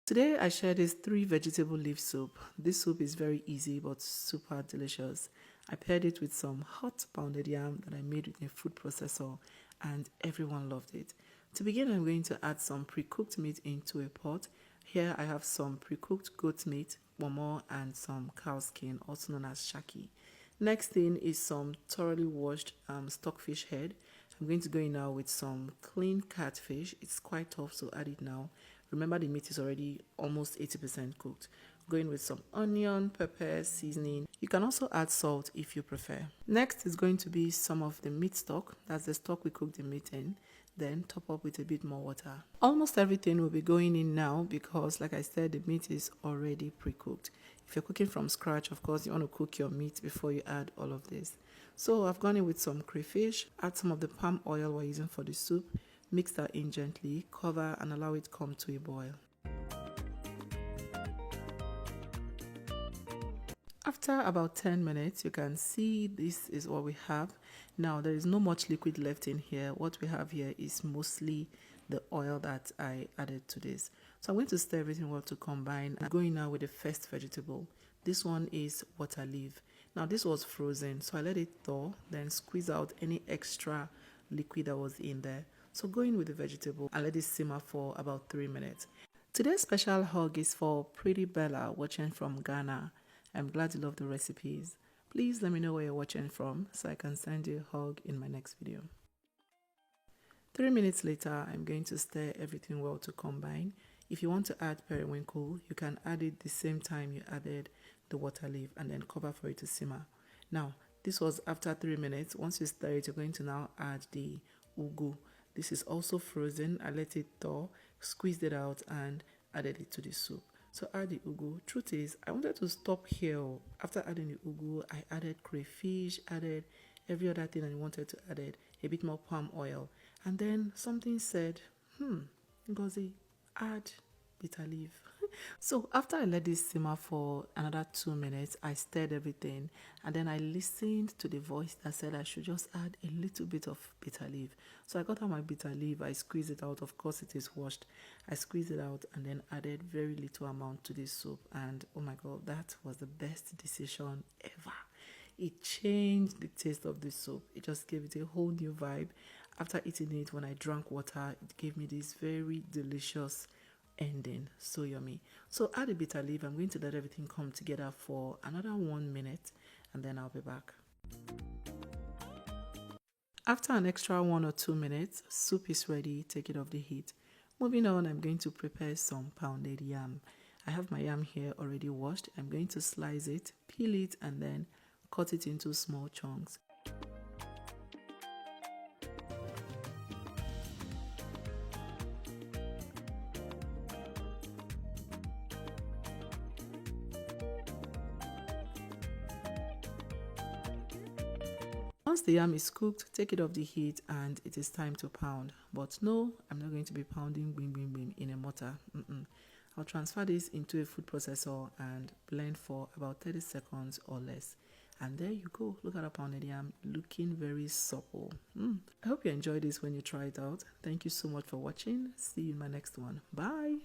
Today I share this 3 vegetable leaf soup. This soup is very easy but super delicious. I paired it with some hot pounded yam that I made with a food processor and everyone loved it. To begin, I'm going to add some pre-cooked meat into a pot. Here I have some pre-cooked goat meat, momo, and some cow skin, also known as shaki. Next thing is some thoroughly washed stockfish head. I'm going to go in now with some clean catfish. It's quite tough, so add it now. Remember the meat is already almost 80% cooked. Going with some onion, pepper, seasoning. You can also add salt if you prefer. Next is going to be some of the meat stock. That's the stock we cook the meat in. Then top up with a bit more water. Almost everything will be going in now because, like I said, the meat is already pre-cooked. If you're cooking from scratch, of course, you want to cook your meat before you add all of this. So I've gone in with some crayfish, add some of the palm oil we're using for the soup, mix that in gently, cover and allow it come to a boil. After about 10 minutes, you can see this is what we have. Now, there is no much liquid left in here. What we have here is mostly the oil that I added to this. So I'm going to stir everything well to combine. I'm going now with the first vegetable. This one is water leaf. Now, this was frozen, so I let it thaw, then squeeze out any extra liquid that was in there. So go in with the vegetable and let it simmer for about 3 minutes. Today's special hug is for Pretty Bella watching from Ghana. I'm glad you love the recipes. Please let me know where you're watching from so I can send you a hug in my next video. 3 minutes later, I'm going to stir everything well to combine. If you want to add periwinkle, you can add it the same time you added the water leaf and then cover for it to simmer. Now, this was after 3 minutes. Once you stir it, you're going to now add the ugu. This is also frozen. I let it thaw, squeezed it out and added it to the soup. So add the ugu. Truth is, I wanted to stop here. After adding the ugu, I added crayfish, added every other thing I wanted to add, a bit more palm oil. And then something said, Ngozi, add bitter leaf. So after I let this simmer for another 2 minutes, I stirred everything and then I listened to the voice that said I should just add a little bit of bitter leaf. So I got out my bitter leaf, I squeezed it out. Of course it is washed. I squeezed it out and then added very little amount to this soup, and oh my god, that was the best decision ever. It changed the taste of the soup. It just gave it a whole new vibe. After eating it, when I drank water, it gave me this very delicious ending. So yummy. So add a bitter leaf. I'm going to let everything come together for another 1 minute and then I'll be back. After an extra 1 or 2 minutes, soup is ready. Take it off the heat. Moving on, I'm going to prepare some pounded yam. I have my yam here already washed. I'm going to slice it, peel it, and then cut it into small chunks. Once the yam is cooked, take it off the heat and it is time to pound. But no, I'm not going to be pounding bim in a mortar. I'll transfer this into a food processor and blend for about 30 seconds or less. And there you go. Look at the pounded yam, looking very supple. I hope you enjoyed this when you try it out. Thank you so much for watching. See you in my next one. Bye.